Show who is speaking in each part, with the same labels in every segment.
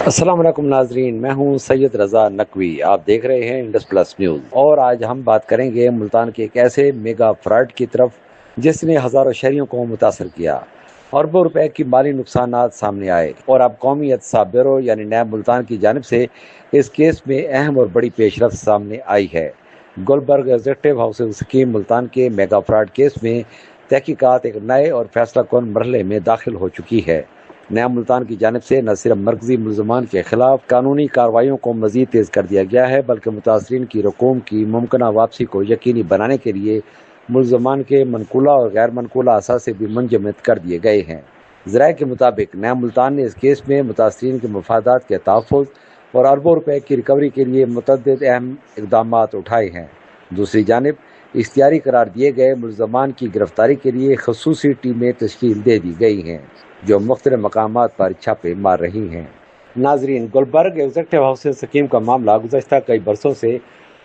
Speaker 1: अस्सलाम वालेकुम नाजरीन, मैं हूं सैयद रजा नकवी। आप देख रहे हैं इंडस प्लस न्यूज और आज हम बात करेंगे मुल्तान के एक ऐसे मेगा फ्रॉड की तरफ जिसने हजारों शहरियों को मुतासर किया। अरबों रुपए की माली नुकसानात सामने आए और अब कौमी एहतसाब ब्यूरो यानी नैब मुल्तान की जानिब से इस केस में अहम और बड़ी पेशरफ सामने आई है। Gulberg executive housing scheme Multan के मेगा फ्रॉड केस में तहकीकात एक नए और फैसला कौन मरहले में दाखिल हो चुकी है। नया मुल्तान की जानिब से न सिर्फ मरकजी मुलजमान के खिलाफ कानूनी कार्रवाइयों को मजीद तेज कर दिया गया है, बल्कि मुतासरीन की रकूम की मुमकिन वापसी को यकीनी बनाने के लिए मुलजमान के मनकूला और गैर मनकूला असासे भी मुंजमद कर दिए गए हैं। ज़राए के मुताबिक नया मुल्तान ने इस केस में मुतासरीन के मफादात के तहफ़्फ़ुज़ और अरबों रुपए की रिकवरी के लिए मुतअद्दिद अहम इक़दाम उठाए हैं। दूसरी जानिब इख्तियारी करार दिए गए मुलजमान की गिरफ्तारी के लिए खसूसी टीमें तश्कील दे दी गई हैं जो मुख्तलिफ मकामात पर छापे मार रही हैं। नाजरीन, गुलबर्ग एग्जीक्यूटिव हाउसिंग स्कीम का मामला गुज़श्ता कई बरसों से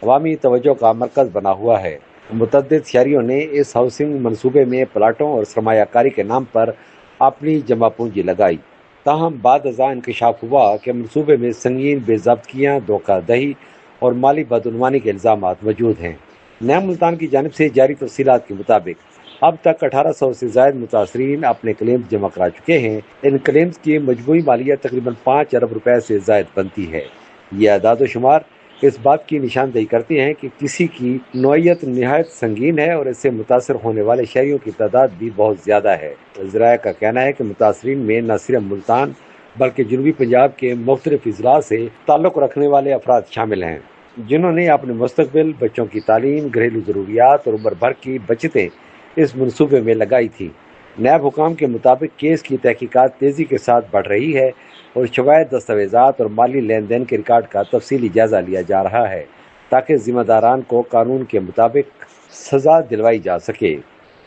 Speaker 1: अवामी तवज्जो का मरकज़ बना हुआ है। मुतअद्दिद शहरियों ने इस हाउसिंग मनसूबे में प्लाटों और सरमायाकारी के नाम पर अपनी जमा पूंजी लगाई। ताहम बाद अज़ा इंकशाफ हुआ कि मनसूबे में संगीन बेज़ाब्तियाँ, धोखाधही और माली बदउनवानी के इल्ज़ामात मौजूद हैं। नया मुल्तान की जानिब से जारी तफसीलात के मुताबिक अब तक 1800 से ज़ायद मुतासरीन अपने क्लेम्स जमा करा चुके हैं। इन क्लेम्स की मजमूई मालियत तकरीबन 5 अरब रुपए से ज़ायद बनती है। यह अदाद शुमार इस बात की निशानदेही करती हैं कि किसी की नौयत नहायत संगीन है और इससे मुतासर होने वाले शहरियों की तादाद भी बहुत ज़्यादा है। ज़राए का कहना है कि मुतासरीन में न सिर्फ मुल्तान बल्कि जनूबी पंजाब के मुख्तलिफ अजला से ताल्लुक़ रखने वाले अफराद शामिल हैं, जिन्होंने अपने मुस्तकबिल, बच्चों की तालीम, घरेलू ज़रूरियात और उम्र भर की बचतें इस मनसूबे में लगाई थी। नैब हुकाम के मुताबिक केस की तहकीकात तेज़ी के साथ बढ़ रही है और शवाहिद, दस्तावेज़ात और माली लेन देन के रिकॉर्ड का तफसीली जायज़ा लिया जा रहा है ताकि ज़िम्मेदारान को कानून के मुताबिक सज़ा दिलवाई जा सके।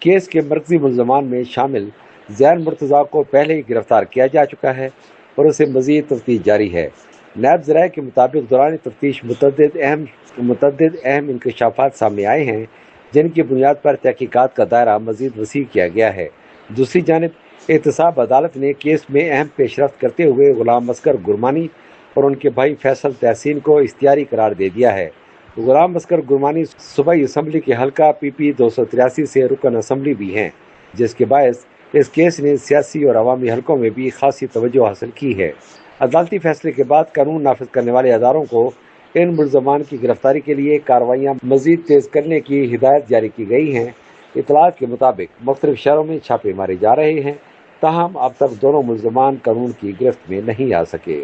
Speaker 1: केस के मरकज़ी मुलजमान में शामिल ज़ैन मुर्तज़ा को पहले ही गिरफ्तार किया जा चुका है और उसे मज़ीद तफ्तीश जारी है। नैब ज़राए के मुताबिक दौरान तफ्तीश मुतअद्दिद अहम इंकशाफात सामने आए हैं जिनकी बुनियाद पर तहकीकात का दायरा मज़ीद वसी किया गया है। दूसरी जानिब एहतसाब अदालत ने केस में अहम पेशरफ्त करते हुए गुलाम असगर गुरमानी और उनके भाई फैसल तहसीन को इख्तियारी करार दे दिया है। गुलाम असगर गुरमानी सूबाई असम्बली के हल्का PP 283 से रुकन असम्बली भी हैं, जिसके बायस इस केस ने सियासी और अवामी हलकों में भी खासी तवज्जो हासिल की है। अदालती फैसले के बाद कानून नाफिज करने वाले अदारों को इन मुलजमान की गिरफ्तारी के लिए कार्रवाइयाँ मजीद तेज करने की हिदायत जारी की गई हैं। इतलात के मुताबिक मुख्तलिफ शहरों में छापे मारे जा रहे हैं, ताहम अब तक दोनों मुलजमान कानून की गिरफ्त में नहीं आ सके।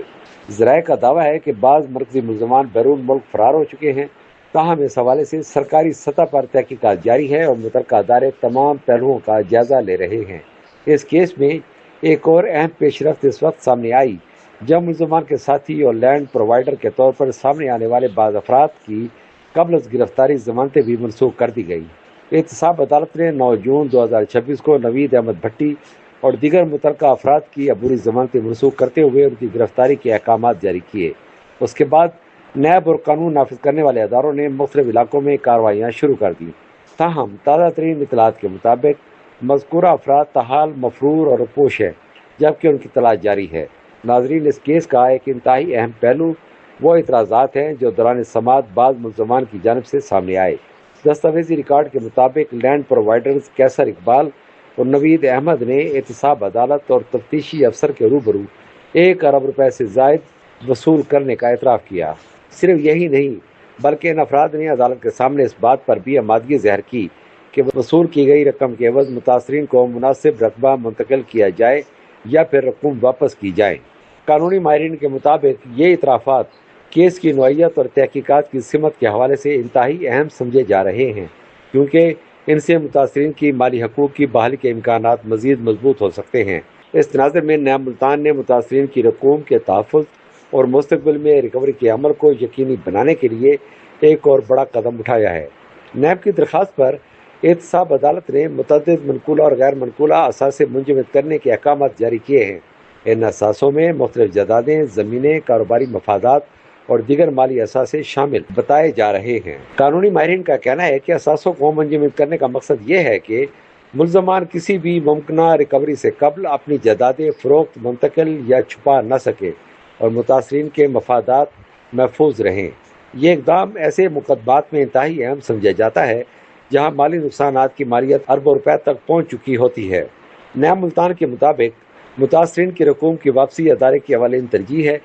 Speaker 1: ज़राए का दावा है कि बाज़ मरकजी मुलजमान बैरून मुल्क फरार हो चुके हैं, ताहम इस हवाले से सरकारी सतह पर तहकीकात जारी है और मुतल्लिका अदारे तमाम पहलुओं का जायजा ले रहे हैं। इस केस में एक और अहम पेशरफ्त इस वक्त सामने आई जब मुलजमान के साथी और लैंड प्रोवाइडर के तौर पर सामने आने वाले बाज़ अफराद की कब्ल गिरफ्तारी जमानतें भी मनसूख कर दी गई। एहतसाब अदालत ने 9 जून 2026 को नवीद अहमद भट्टी और दीगर मुतल्लिका अफराद की अबूरी जमानतें मनसूख करते हुए उनकी गिरफ्तारी के अहकामात जारी किए। उसके बाद नैब और कानून नाफिज करने वाले अदारों ने मुख्तलिफ इलाकों में कार्रवाइयाँ शुरू कर दी। ताहम ताज़ा तरीन इतलात के मुताबिक मज़कूरा अफराद ताहाल मफरूर और अपोश है, जबकि उनकी तलाश जारी है। नाजरीन, इस केस का एक इंतहाई अहम पहलू वो इतराज़ात हैं जो दौरान समाअत बाज़ मुलजमान की जानिब से सामने आए। दस्तावेजी रिकॉर्ड के मुताबिक लैंड प्रोवाइडर्स कैसर इकबाल और नवीद अहमद ने एहतसाब अदालत और तफ्तीशी अफसर के रूबरू 1 अरब रुपए से ज़ायद वसूल करने का एतराफ़ किया। सिर्फ यही नहीं बल्कि इन अफराद ने अदालत के सामने इस बात पर भी आमादगी ज़ाहिर की कि वसूल की गई रकम के एवज़ मुतासरीन को मुनासिब रकबा मुंतकिल किया जाए या फिर रकम वापस की जाए। कानूनी माहिरीन के मुताबिक ये इतराफ़ात केस की नौइयत और तहकीकात की सिमत के हवाले से इंतहाई अहम समझे जा रहे हैं, क्योंकि इनसे मुतासरीन की माली हकूक़ की बहाली के इम्कानात मज़ीद मजबूत हो सकते हैं। इस तनाज़ुर में नया मुल्तान ने मुतासरीन की रकूम के तहफ़्फ़ुज़ और मुस्तक़बिल में रिकवरी के अमल को यकीनी बनाने के लिए एक और बड़ा कदम उठाया है। नैब की दरख्वास्त पर एहतसाब अदालत ने मुतअद्दिद मनकूला और गैर मनकूला असासे मुंजमद करने के अहकामात जारी किए हैं। इन असासों में मुख्तलिफ जायदादें, ज़मीनें, कारोबारी मफादात और दीगर माली असासे शामिल बताए जा रहे हैं। कानूनी माहिरीन का कहना है कि असासों को मुंजमद करने का मकसद ये है कि मुलजमान किसी भी मुमकिन रिकवरी से कबल अपनी जायदादें फ़रोख्त, मुंतकिल या छुपा न सके اور متاثرین کے مفادات محفوظ رہیں۔ یہ اقدام ایسے مقدمات میں انتہائی اہم سمجھا جاتا ہے جہاں مالی نقصانات کی مالیت اربوں روپے تک پہنچ چکی ہوتی ہے۔ نیا ملتان کے مطابق متاثرین کی رقوم کی واپسی ادارے کے حوالے ترجیح ہے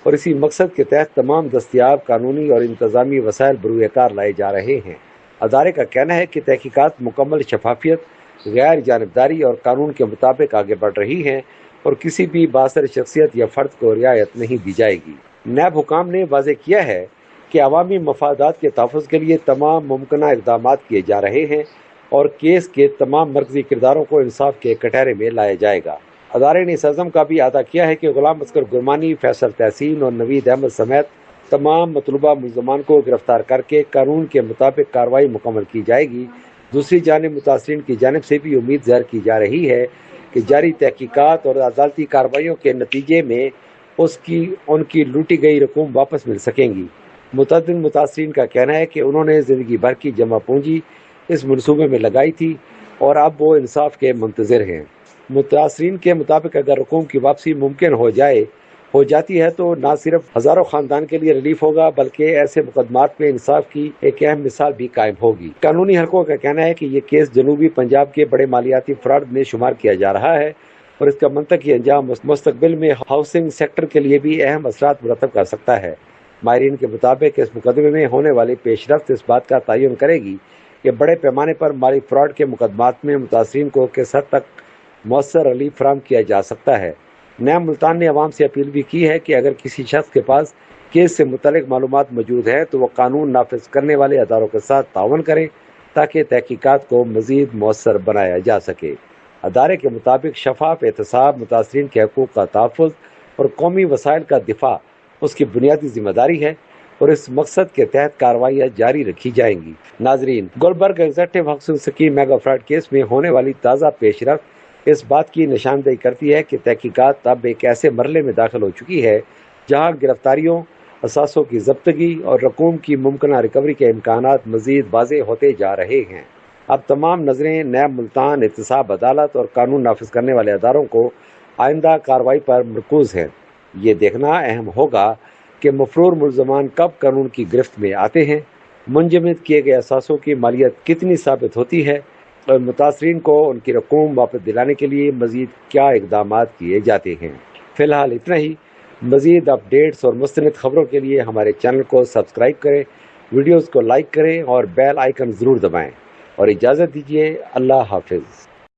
Speaker 1: اور اسی مقصد کے تحت تمام دستیاب قانونی اور انتظامی وسائل بروئے کار لائے جا رہے ہیں۔ ادارے کا کہنا ہے کہ تحقیقات مکمل شفافیت، غیر جانبداری اور قانون کے مطابق آگے بڑھ رہی ہیں اور کسی بھی بااثر شخصیت یا فرد کو رعایت نہیں دی جائے گی۔ نیب حکام نے واضح کیا ہے کہ عوامی مفادات کے تحفظ کے لیے تمام ممکنہ اقدامات کیے جا رہے ہیں اور کیس کے تمام مرکزی کرداروں کو انصاف کے کٹہرے میں لایا جائے گا۔ ادارے نے اس عزم کا بھی اعادہ کیا ہے کہ غلام اصغر گرمانی، فیصل تحسین اور نوید احمد سمیت تمام مطلوبہ ملزمان کو گرفتار کر کے قانون کے مطابق کارروائی مکمل کی جائے گی۔ دوسری جانب متاثرین کی جانب سے بھی امید ظاہر کی جا رہی ہے کہ جاری تحقیقات اور عدالتی کارروائیوں کے نتیجے میں ان کی لوٹی گئی رقوم واپس مل سکیں گی۔ متعدد متاثرین کا کہنا ہے کہ انہوں نے زندگی بھر کی جمع پونجی اس منصوبے میں لگائی تھی اور اب وہ انصاف کے منتظر ہیں۔ متاثرین کے مطابق اگر رقوم کی واپسی ممکن ہو جاتی ہے تو نہ صرف ہزاروں خاندان کے لیے ریلیف ہوگا بلکہ ایسے مقدمات میں انصاف کی ایک اہم مثال بھی قائم ہوگی۔ قانونی حلقوں کا کہنا ہے کہ یہ کیس جنوبی پنجاب کے بڑے مالیاتی فراڈ میں شمار کیا جا رہا ہے اور اس کا منطقی انجام مستقبل میں ہاؤسنگ سیکٹر کے لیے بھی اہم اثرات مرتب کر سکتا ہے۔ ماہرین کے مطابق اس مقدمے میں ہونے والی پیش رفت اس بات کا تعین کرے گی کہ بڑے پیمانے پر مالی فراڈ کے مقدمات میں متاثرین کو کس حد تک مؤثر ریلیف فراہم کیا جا سکتا ہے۔ نیا ملتان نے عوام سے اپیل بھی کی ہے کہ اگر کسی شخص کے پاس کیس سے متعلق معلومات موجود ہیں تو وہ قانون نافذ کرنے والے اداروں کے ساتھ تعاون کریں تاکہ تحقیقات کو مزید مؤثر بنایا جا سکے۔ ادارے کے مطابق شفاف احتساب، متاثرین کے حقوق کا تحفظ اور قومی وسائل کا دفاع اس کی بنیادی ذمہ داری ہے اور اس مقصد کے تحت کارروائیاں جاری رکھی جائیں گی۔ ناظرین، Gulberg executive housing scheme mega fraud case میں ہونے والی تازہ پیش رفت اس بات کی نشاندہی کرتی ہے کہ تحقیقات اب ایک ایسے مرحلے میں داخل ہو چکی ہے جہاں گرفتاریوں، اثاثوں کی ضبطگی اور رقوم کی ممکنہ ریکوری کے امکانات مزید واضح ہوتے جا رہے ہیں۔ اب تمام نظریں نیب ملتان، احتساب، عدالت اور قانون نافذ کرنے والے اداروں کو آئندہ کارروائی پر مرکوز ہے۔ یہ دیکھنا اہم ہوگا کہ مفرور ملزمان کب قانون کی گرفت میں آتے ہیں، منجمد کیے گئے اثاثوں کی مالیت کتنی ثابت ہوتی ہے اور متاثرین کو ان کی رقوم واپس دلانے کے لیے مزید کیا اقدامات کیے جاتے ہیں۔ فی الحال اتنا ہی۔ مزید اپ ڈیٹس اور مستند خبروں کے لیے ہمارے چینل کو سبسکرائب کریں، ویڈیوز کو لائک کریں اور بیل آئیکن ضرور دبائیں، اور اجازت دیجیے۔ اللہ حافظ۔